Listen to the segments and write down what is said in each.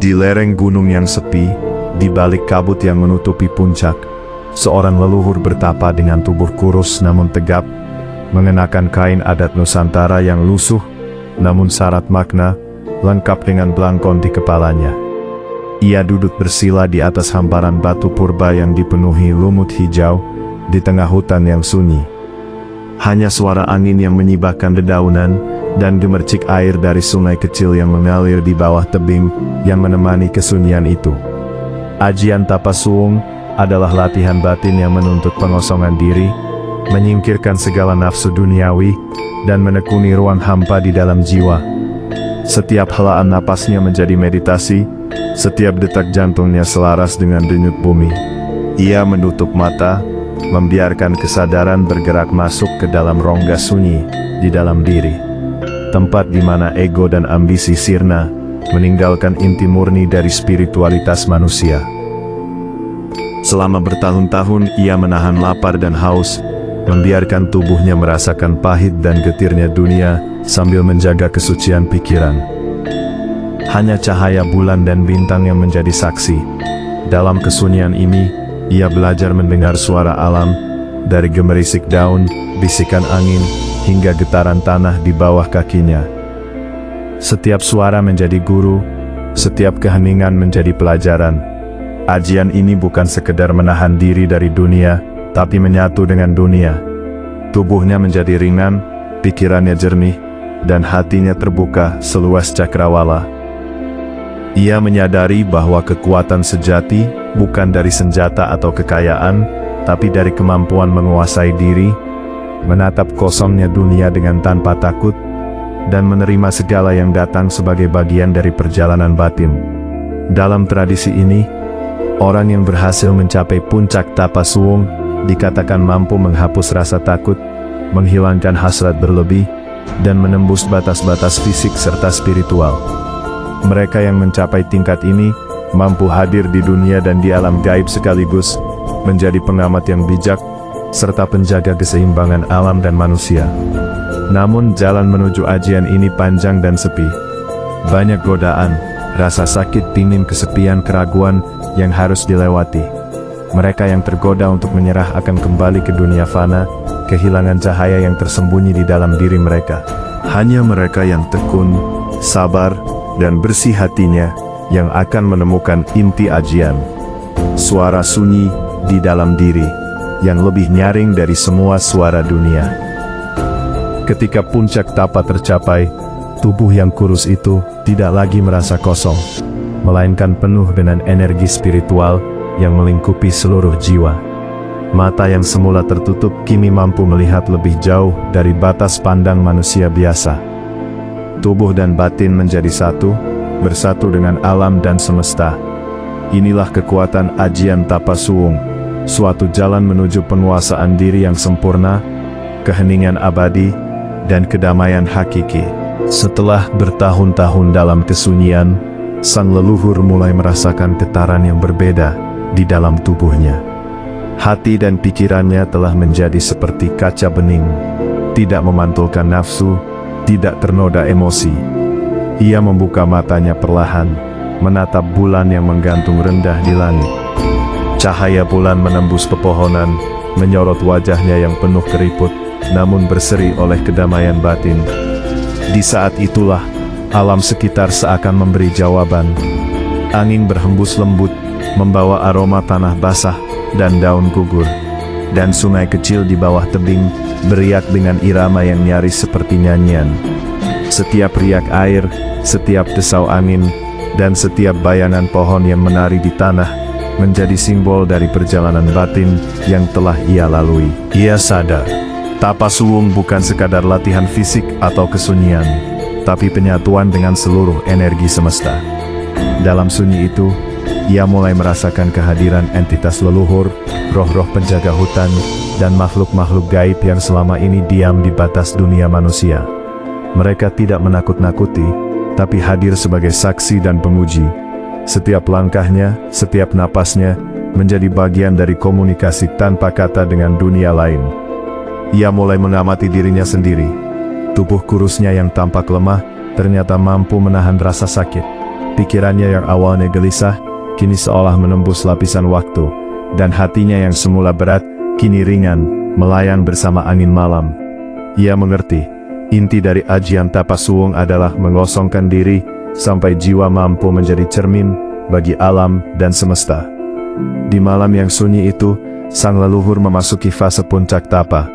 Di lereng gunung yang sepi, di balik kabut yang menutupi puncak, seorang leluhur bertapa dengan tubuh kurus namun tegap, mengenakan kain adat Nusantara yang lusuh, namun syarat makna, lengkap dengan belangkon di kepalanya. Ia duduk bersila di atas hamparan batu purba yang dipenuhi lumut hijau, di tengah hutan yang sunyi. Hanya suara angin yang menyibakkan dedaunan, dan gemercik air dari sungai kecil yang mengalir di bawah tebing, yang menemani kesunyian itu. Ajian Tapasuwung adalah latihan batin yang menuntut pengosongan diri, menyingkirkan segala nafsu duniawi, dan menekuni ruang hampa di dalam jiwa. Setiap helaan napasnya menjadi meditasi, setiap detak jantungnya selaras dengan denyut bumi. Ia menutup mata, membiarkan kesadaran bergerak masuk ke dalam rongga sunyi di dalam diri. Tempat di mana ego dan ambisi sirna, meninggalkan inti murni dari spiritualitas manusia. Selama bertahun-tahun ia menahan lapar dan haus, membiarkan tubuhnya merasakan pahit dan getirnya dunia, sambil menjaga kesucian pikiran. Hanya cahaya bulan dan bintang yang menjadi saksi. Dalam kesunyian ini, ia belajar mendengar suara alam, dari gemerisik daun, bisikan angin, hingga getaran tanah di bawah kakinya. Setiap suara menjadi guru, setiap keheningan menjadi pelajaran. Ajian ini bukan sekedar menahan diri dari dunia, tapi menyatu dengan dunia. Tubuhnya menjadi ringan, pikirannya jernih, dan hatinya terbuka seluas cakrawala. Ia menyadari bahwa kekuatan sejati bukan dari senjata atau kekayaan, tapi dari kemampuan menguasai diri, menatap kosongnya dunia dengan tanpa takut, dan menerima segala yang datang sebagai bagian dari perjalanan batin. Dalam tradisi ini, orang yang berhasil mencapai puncak Tapasuwung dikatakan mampu menghapus rasa takut, menghilangkan hasrat berlebih, dan menembus batas-batas fisik serta spiritual. Mereka yang mencapai tingkat ini mampu hadir di dunia dan di alam gaib sekaligus, menjadi pengamat yang bijak, serta penjaga keseimbangan alam dan manusia. Namun jalan menuju ajian ini panjang dan sepi. Banyak godaan, rasa sakit, pingin, kesepian, keraguan yang harus dilewati. Mereka yang tergoda untuk menyerah akan kembali ke dunia fana, kehilangan cahaya yang tersembunyi di dalam diri mereka. Hanya mereka yang tekun, sabar, dan bersih hatinya yang akan menemukan inti ajian. Suara sunyi di dalam diri yang lebih nyaring dari semua suara dunia. Ketika puncak tapa tercapai, tubuh yang kurus itu tidak lagi merasa kosong, melainkan penuh dengan energi spiritual yang melingkupi seluruh jiwa. Mata yang semula tertutup kini mampu melihat lebih jauh dari batas pandang manusia biasa. Tubuh dan batin menjadi satu, bersatu dengan alam dan semesta. Inilah kekuatan ajian Tapasuwung, suatu jalan menuju penguasaan diri yang sempurna, keheningan abadi, dan kedamaian hakiki. Setelah bertahun-tahun dalam kesunyian, sang leluhur mulai merasakan getaran yang berbeda di dalam tubuhnya. Hati dan pikirannya telah menjadi seperti kaca bening, tidak memantulkan nafsu, tidak ternoda emosi. Ia membuka matanya perlahan, menatap bulan yang menggantung rendah di langit. Cahaya bulan menembus pepohonan, menyorot wajahnya yang penuh keriput, namun berseri oleh kedamaian batin. Di saat itulah, alam sekitar seakan memberi jawaban. Angin berhembus lembut, membawa aroma tanah basah dan daun gugur. Dan sungai kecil di bawah tebing, beriak dengan irama yang nyaris seperti nyanyian. Setiap riak air, setiap desau angin, dan setiap bayangan pohon yang menari di tanah, menjadi simbol dari perjalanan batin yang telah ia lalui. Ia sadar, Tapasuwung bukan sekadar latihan fisik atau kesunyian, tapi penyatuan dengan seluruh energi semesta. Dalam sunyi itu, ia mulai merasakan kehadiran entitas leluhur, roh-roh penjaga hutan, dan makhluk-makhluk gaib yang selama ini diam di batas dunia manusia. Mereka tidak menakut-nakuti, tapi hadir sebagai saksi dan pemuji. Setiap langkahnya, setiap napasnya, menjadi bagian dari komunikasi tanpa kata dengan dunia lain. Ia mulai mengamati dirinya sendiri. Tubuh kurusnya yang tampak lemah, ternyata mampu menahan rasa sakit. Pikirannya yang awalnya gelisah, kini seolah menembus lapisan waktu, dan hatinya yang semula berat, kini ringan, melayang bersama angin malam. Ia mengerti, inti dari ajian Tapasuwung adalah mengosongkan diri, sampai jiwa mampu menjadi cermin bagi alam dan semesta. Di malam yang sunyi itu, sang leluhur memasuki fase puncak tapa.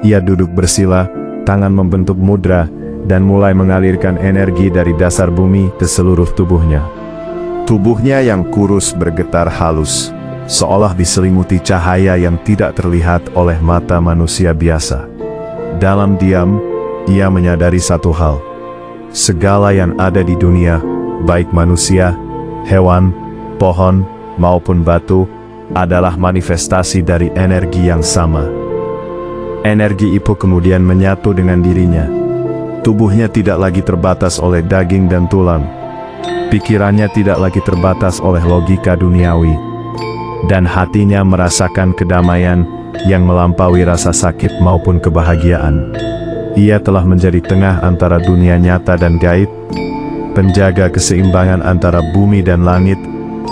Ia duduk bersila, tangan membentuk mudra, dan mulai mengalirkan energi dari dasar bumi ke seluruh tubuhnya. Tubuhnya yang kurus bergetar halus, seolah diselimuti cahaya yang tidak terlihat oleh mata manusia biasa. Dalam diam, ia menyadari satu hal. Segala yang ada di dunia, baik manusia, hewan, pohon, maupun batu, adalah manifestasi dari energi yang sama. Energi itu kemudian menyatu dengan dirinya. Tubuhnya tidak lagi terbatas oleh daging dan tulang. Pikirannya tidak lagi terbatas oleh logika duniawi. Dan hatinya merasakan kedamaian yang melampaui rasa sakit maupun kebahagiaan. Ia telah menjadi tengah antara dunia nyata dan gaib, penjaga keseimbangan antara bumi dan langit,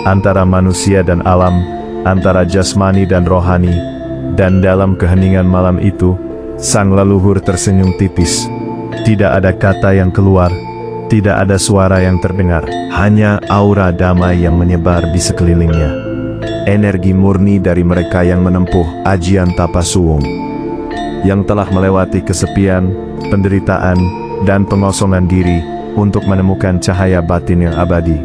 antara manusia dan alam, antara jasmani dan rohani. Dan dalam keheningan malam itu, sang leluhur tersenyum tipis. Tidak ada kata yang keluar, tidak ada suara yang terdengar, hanya aura damai yang menyebar di sekelilingnya. Energi murni dari mereka yang menempuh ajian Tapasuwung, yang telah melewati kesepian, penderitaan, dan pengosongan diri untuk menemukan cahaya batin yang abadi.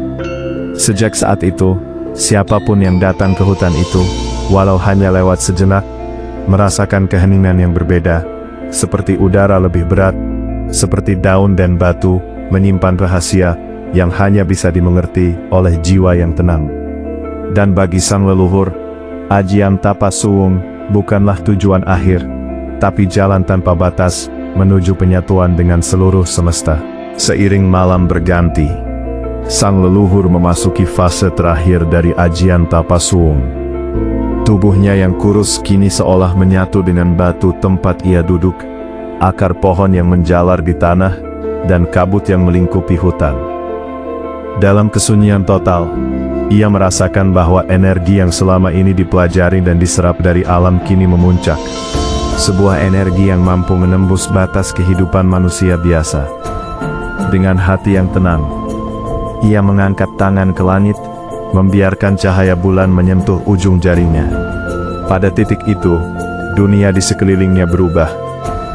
Sejak saat itu, siapapun yang datang ke hutan itu, walau hanya lewat sejenak, merasakan keheningan yang berbeda, seperti udara lebih berat, seperti daun dan batu, menyimpan rahasia yang hanya bisa dimengerti oleh jiwa yang tenang. Dan bagi sang leluhur, ajian Tapasuwung bukanlah tujuan akhir, tapi jalan tanpa batas menuju penyatuan dengan seluruh semesta. Seiring malam berganti, sang leluhur memasuki fase terakhir dari ajian Tapasuwung. Tubuhnya yang kurus kini seolah menyatu dengan batu tempat ia duduk, akar pohon yang menjalar di tanah, dan kabut yang melingkupi hutan. Dalam kesunyian total, ia merasakan bahwa energi yang selama ini dipelajari dan diserap dari alam kini memuncak. Sebuah energi yang mampu menembus batas kehidupan manusia biasa. Dengan hati yang tenang, ia mengangkat tangan ke langit, membiarkan cahaya bulan menyentuh ujung jarinya. Pada titik itu, dunia di sekelilingnya berubah.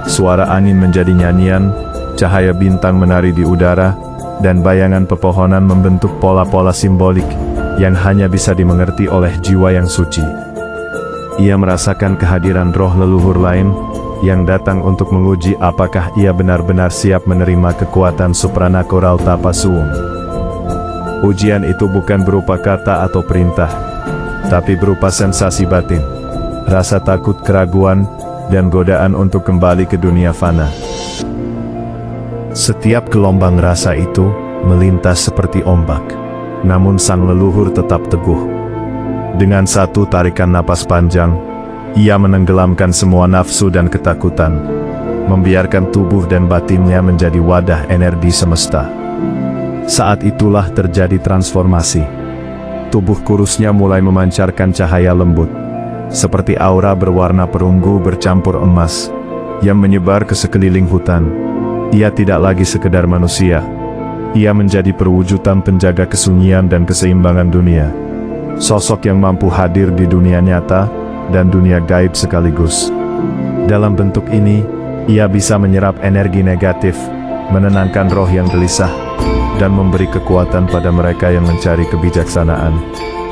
Suara angin menjadi nyanyian, cahaya bintang menari di udara, dan bayangan pepohonan membentuk pola-pola simbolik yang hanya bisa dimengerti oleh jiwa yang suci. Ia merasakan kehadiran roh leluhur lain yang datang untuk menguji apakah ia benar-benar siap menerima kekuatan supranatural Tapasuwung. Ujian itu bukan berupa kata atau perintah, tapi berupa sensasi batin, rasa takut, keraguan, dan godaan untuk kembali ke dunia fana. Setiap gelombang rasa itu melintas seperti ombak, namun sang leluhur tetap teguh. Dengan satu tarikan napas panjang, ia menenggelamkan semua nafsu dan ketakutan, membiarkan tubuh dan batinnya menjadi wadah energi semesta. Saat itulah terjadi transformasi. Tubuh kurusnya mulai memancarkan cahaya lembut, seperti aura berwarna perunggu bercampur emas, yang menyebar ke sekeliling hutan. Ia tidak lagi sekedar manusia. Ia menjadi perwujudan penjaga kesunyian dan keseimbangan dunia. Sosok yang mampu hadir di dunia nyata dan dunia gaib sekaligus. Dalam bentuk ini, ia bisa menyerap energi negatif, menenangkan roh yang gelisah, dan memberi kekuatan pada mereka yang mencari kebijaksanaan.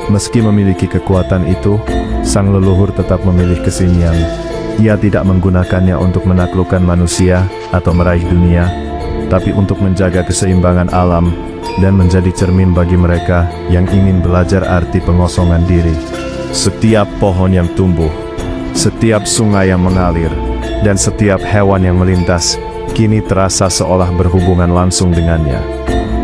Meski memiliki kekuatan itu, sang leluhur tetap memilih kesunyian. Ia tidak menggunakannya untuk menaklukkan manusia atau meraih dunia, tapi untuk menjaga keseimbangan alam dan menjadi cermin bagi mereka yang ingin belajar arti pengosongan diri. Setiap pohon yang tumbuh, setiap sungai yang mengalir, dan setiap hewan yang melintas, kini terasa seolah berhubungan langsung dengannya.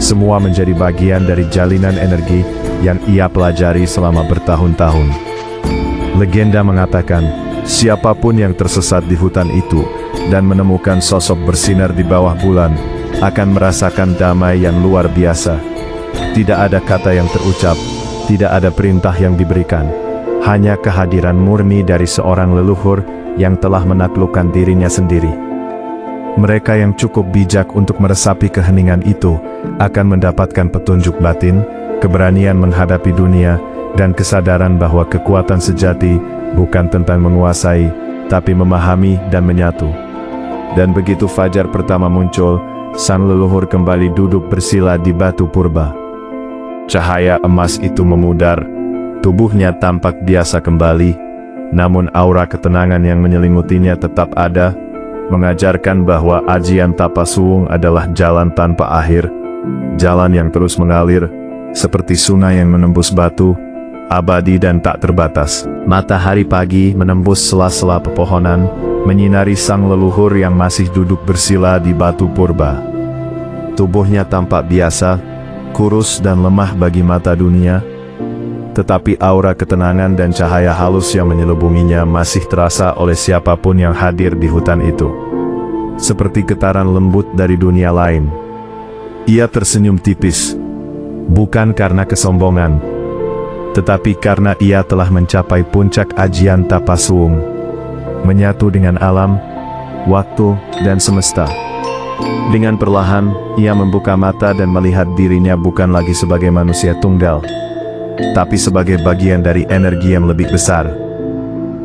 Semua menjadi bagian dari jalinan energi yang ia pelajari selama bertahun-tahun. Legenda mengatakan, siapapun yang tersesat di hutan itu dan menemukan sosok bersinar di bawah bulan akan merasakan damai yang luar biasa. Tidak ada kata yang terucap, tidak ada perintah yang diberikan. Hanya kehadiran murni dari seorang leluhur yang telah menaklukkan dirinya sendiri. Mereka yang cukup bijak untuk meresapi keheningan itu akan mendapatkan petunjuk batin, keberanian menghadapi dunia, dan kesadaran bahwa kekuatan sejati bukan tentang menguasai, tapi memahami dan menyatu. Dan begitu fajar pertama muncul, sang leluhur kembali duduk bersila di batu purba. Cahaya emas itu memudar, tubuhnya tampak biasa kembali, namun aura ketenangan yang menyelimutinya tetap ada, mengajarkan bahwa ajian Tapasuwung adalah jalan tanpa akhir, jalan yang terus mengalir, seperti sungai yang menembus batu, abadi dan tak terbatas. Matahari pagi menembus sela-sela pepohonan, menyinari sang leluhur yang masih duduk bersila di batu purba. Tubuhnya tampak biasa, kurus dan lemah bagi mata dunia, tetapi aura ketenangan dan cahaya halus yang menyelubunginya masih terasa oleh siapapun yang hadir di hutan itu. Seperti getaran lembut dari dunia lain. Ia tersenyum tipis, bukan karena kesombongan, tetapi karena ia telah mencapai puncak ajian Tapasuwung, menyatu dengan alam, waktu, dan semesta. Dengan perlahan, ia membuka mata dan melihat dirinya bukan lagi sebagai manusia tunggal, tapi sebagai bagian dari energi yang lebih besar.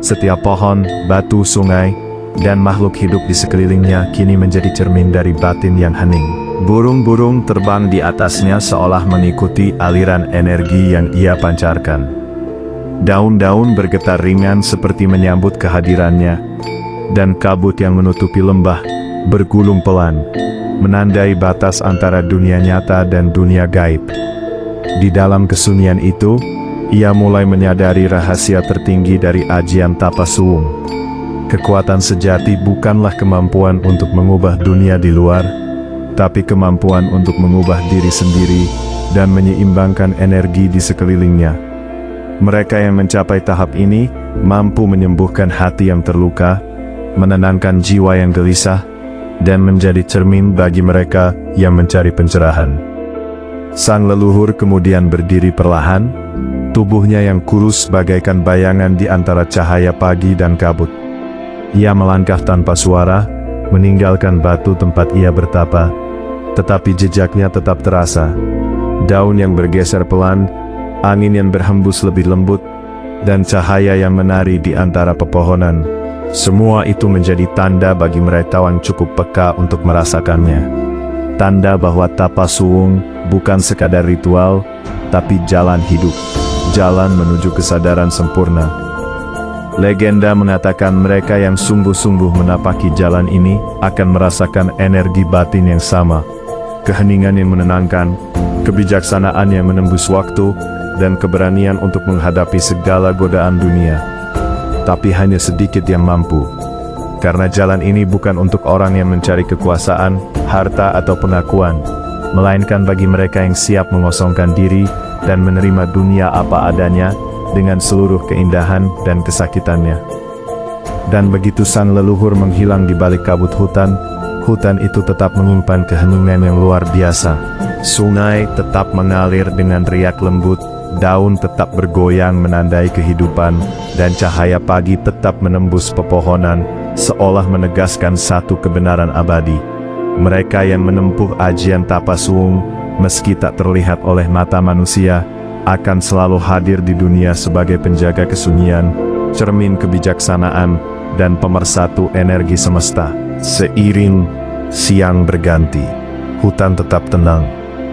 Setiap pohon, batu, sungai, dan makhluk hidup di sekelilingnya kini menjadi cermin dari batin yang hening. Burung-burung terbang di atasnya seolah mengikuti aliran energi yang ia pancarkan. Daun-daun bergetar ringan seperti menyambut kehadirannya, dan kabut yang menutupi lembah bergulung pelan, menandai batas antara dunia nyata dan dunia gaib. Di dalam kesunyian itu, ia mulai menyadari rahasia tertinggi dari ajian Tapasuwung. Kekuatan sejati bukanlah kemampuan untuk mengubah dunia di luar, tapi kemampuan untuk mengubah diri sendiri dan menyeimbangkan energi di sekelilingnya. Mereka yang mencapai tahap ini mampu menyembuhkan hati yang terluka, menenangkan jiwa yang gelisah, dan menjadi cermin bagi mereka yang mencari pencerahan. Sang leluhur kemudian berdiri perlahan, tubuhnya yang kurus bagaikan bayangan di antara cahaya pagi dan kabut. Ia melangkah tanpa suara, meninggalkan batu tempat ia bertapa, tetapi jejaknya tetap terasa. Daun yang bergeser pelan, angin yang berhembus lebih lembut, dan cahaya yang menari di antara pepohonan. Semua itu menjadi tanda bagi mereka yang cukup peka untuk merasakannya. Tanda bahwa Tapasuwung bukan sekadar ritual, tapi jalan hidup, jalan menuju kesadaran sempurna. Legenda mengatakan mereka yang sungguh-sungguh menapaki jalan ini akan merasakan energi batin yang sama, keheningan yang menenangkan, kebijaksanaan yang menembus waktu, dan keberanian untuk menghadapi segala godaan dunia. Tapi hanya sedikit yang mampu, karena jalan ini bukan untuk orang yang mencari kekuasaan, harta atau pengakuan, melainkan bagi mereka yang siap mengosongkan diri dan menerima dunia apa adanya dengan seluruh keindahan dan kesakitannya. Dan begitu sang leluhur menghilang di balik kabut hutan, hutan itu tetap menyimpan keheningan yang luar biasa. Sungai tetap mengalir dengan riak lembut, daun tetap bergoyang menandai kehidupan, dan cahaya pagi tetap menembus pepohonan, seolah menegaskan satu kebenaran abadi. Mereka yang menempuh ajian Tapasuwung, meski tak terlihat oleh mata manusia, akan selalu hadir di dunia sebagai penjaga kesunyian, cermin kebijaksanaan, dan pemersatu energi semesta. Seiring siang berganti, hutan tetap tenang,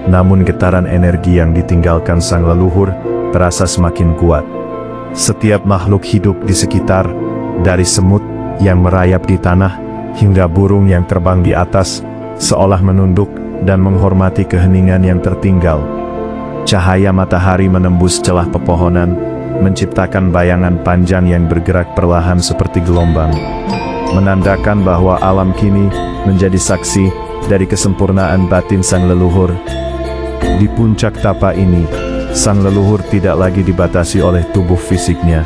namun getaran energi yang ditinggalkan sang leluhur terasa semakin kuat. Setiap makhluk hidup di sekitar, dari semut yang merayap di tanah, hingga burung yang terbang di atas, seolah menunduk dan menghormati keheningan yang tertinggal. Cahaya matahari menembus celah pepohonan, menciptakan bayangan panjang yang bergerak perlahan seperti gelombang, menandakan bahwa alam kini menjadi saksi dari kesempurnaan batin sang leluhur. Di puncak tapa ini, sang leluhur tidak lagi dibatasi oleh tubuh fisiknya.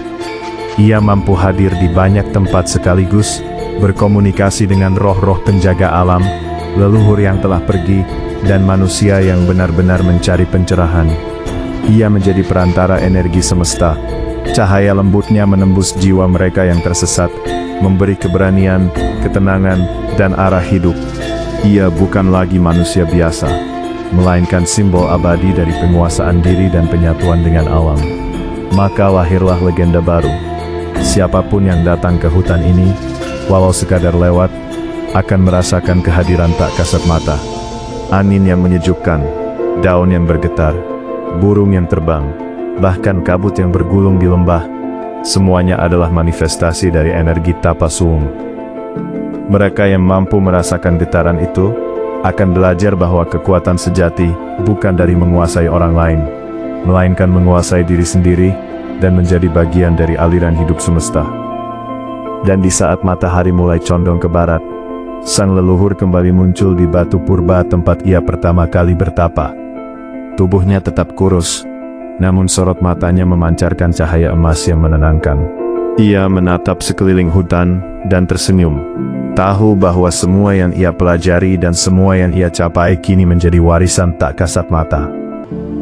Ia mampu hadir di banyak tempat sekaligus, berkomunikasi dengan roh-roh penjaga alam, leluhur yang telah pergi, dan manusia yang benar-benar mencari pencerahan. Ia menjadi perantara energi semesta. Cahaya lembutnya menembus jiwa mereka yang tersesat, memberi keberanian, ketenangan, dan arah hidup. Ia bukan lagi manusia biasa, melainkan simbol abadi dari penguasaan diri dan penyatuan dengan alam. Maka lahirlah legenda baru. Siapapun yang datang ke hutan ini, walau sekadar lewat, akan merasakan kehadiran tak kasat mata. Angin yang menyejukkan, daun yang bergetar, burung yang terbang, bahkan kabut yang bergulung di lembah, semuanya adalah manifestasi dari energi Tapa Suung. Mereka yang mampu merasakan getaran itu, akan belajar bahwa kekuatan sejati bukan dari menguasai orang lain, melainkan menguasai diri sendiri, dan menjadi bagian dari aliran hidup semesta. Dan di saat matahari mulai condong ke barat, sang leluhur kembali muncul di batu purba tempat ia pertama kali bertapa. Tubuhnya tetap kurus, namun sorot matanya memancarkan cahaya emas yang menenangkan. Ia menatap sekeliling hutan dan tersenyum, tahu bahwa semua yang ia pelajari dan semua yang ia capai kini menjadi warisan tak kasat mata.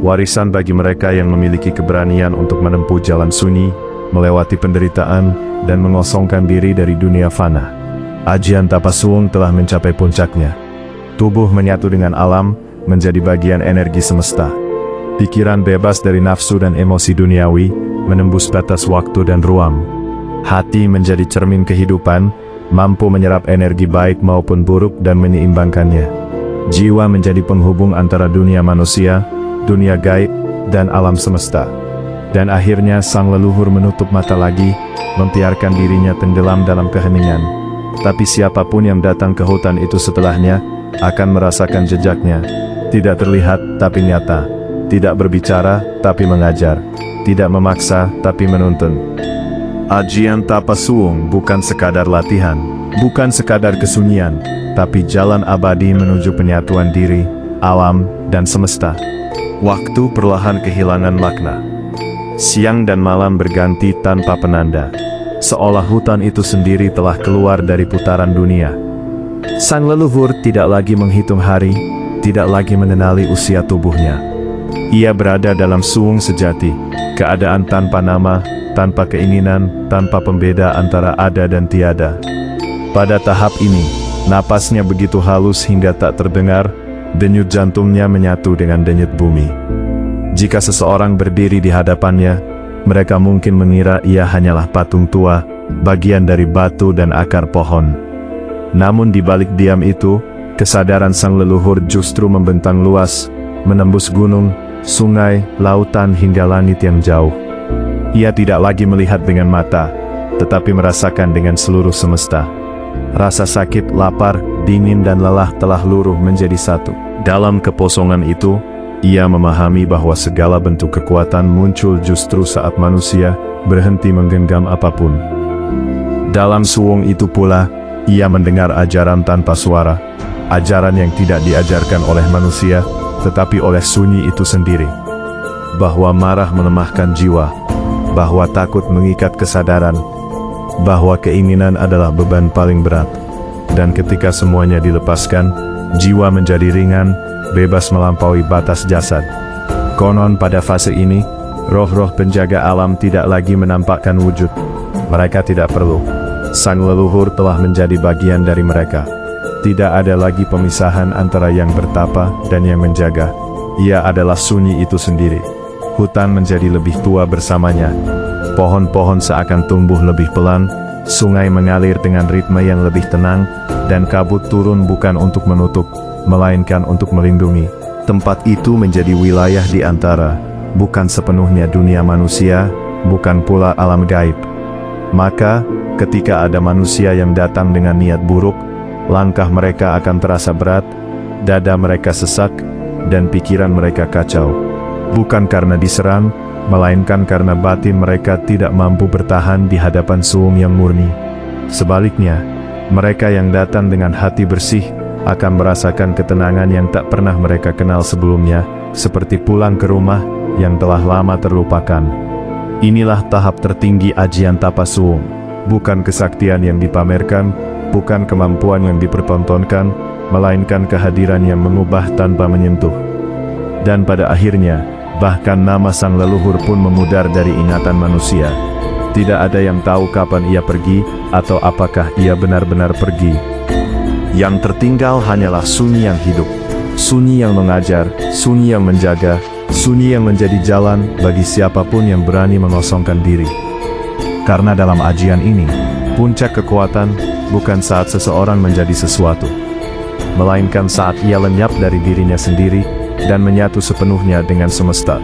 Warisan bagi mereka yang memiliki keberanian untuk menempuh jalan sunyi, melewati penderitaan, dan mengosongkan diri dari dunia fana. Ajian Tapa Suung telah mencapai puncaknya. Tubuh menyatu dengan alam, menjadi bagian energi semesta. Pikiran bebas dari nafsu dan emosi duniawi, menembus batas waktu dan ruang. Hati menjadi cermin kehidupan, mampu menyerap energi baik maupun buruk dan menyeimbangkannya. Jiwa menjadi penghubung antara dunia manusia, dunia gaib, dan alam semesta. Dan akhirnya sang leluhur menutup mata lagi, membiarkan dirinya tenggelam dalam keheningan. Tapi siapapun yang datang ke hutan itu setelahnya, akan merasakan jejaknya. Tidak terlihat, tapi nyata. Tidak berbicara, tapi mengajar. Tidak memaksa, tapi menuntun. Ajian Tapa Suung bukan sekadar latihan, bukan sekadar kesunyian, tapi jalan abadi menuju penyatuan diri, alam, dan semesta. Waktu perlahan kehilangan makna. Siang dan malam berganti tanpa penanda, seolah hutan itu sendiri telah keluar dari putaran dunia. Sang leluhur tidak lagi menghitung hari, tidak lagi mengenali usia tubuhnya. Ia berada dalam suung sejati, keadaan tanpa nama, tanpa keinginan, tanpa pembeda antara ada dan tiada. Pada tahap ini, napasnya begitu halus hingga tak terdengar, denyut jantungnya menyatu dengan denyut bumi. Jika seseorang berdiri di hadapannya, mereka mungkin mengira ia hanyalah patung tua, bagian dari batu dan akar pohon. Namun di balik diam itu, kesadaran sang leluhur justru membentang luas, menembus gunung, sungai, lautan hingga langit yang jauh. Ia tidak lagi melihat dengan mata, tetapi merasakan dengan seluruh semesta. Rasa sakit, lapar, dingin dan lelah telah luruh menjadi satu. Dalam keposongan itu, ia memahami bahwa segala bentuk kekuatan muncul justru saat manusia berhenti menggenggam apapun. Dalam suung itu pula, ia mendengar ajaran tanpa suara, ajaran yang tidak diajarkan oleh manusia, tetapi oleh sunyi itu sendiri. Bahwa marah melemahkan jiwa, bahwa takut mengikat kesadaran, bahwa keinginan adalah beban paling berat. Dan ketika semuanya dilepaskan, jiwa menjadi ringan, bebas melampaui batas jasad. Konon pada fase ini, roh-roh penjaga alam tidak lagi menampakkan wujud. Mereka tidak perlu. Sang leluhur telah menjadi bagian dari mereka. Tidak ada lagi pemisahan antara yang bertapa dan yang menjaga. Ia adalah sunyi itu sendiri. Hutan menjadi lebih tua bersamanya. Pohon-pohon seakan tumbuh lebih pelan, sungai mengalir dengan ritme yang lebih tenang, dan kabut turun bukan untuk menutup, melainkan untuk melindungi. Tempat itu menjadi wilayah di antara, bukan sepenuhnya dunia manusia, bukan pula alam gaib. Maka, ketika ada manusia yang datang dengan niat buruk, langkah mereka akan terasa berat, dada mereka sesak, dan pikiran mereka kacau. Bukan karena diserang, melainkan karena batin mereka tidak mampu bertahan di hadapan suung yang murni. Sebaliknya, mereka yang datang dengan hati bersih, akan merasakan ketenangan yang tak pernah mereka kenal sebelumnya, seperti pulang ke rumah yang telah lama terlupakan. Inilah tahap tertinggi ajian Tapa Suung. Bukan kesaktian yang dipamerkan, bukan kemampuan yang dipertontonkan, melainkan kehadiran yang mengubah tanpa menyentuh. Dan pada akhirnya, bahkan nama sang leluhur pun memudar dari ingatan manusia. Tidak ada yang tahu kapan ia pergi, atau apakah ia benar-benar pergi. Yang tertinggal hanyalah sunyi yang hidup, sunyi yang mengajar, sunyi yang menjaga, sunyi yang menjadi jalan bagi siapapun yang berani mengosongkan diri. Karena dalam ajian ini, puncak kekuatan bukan saat seseorang menjadi sesuatu, melainkan saat ia lenyap dari dirinya sendiri dan menyatu sepenuhnya dengan semesta.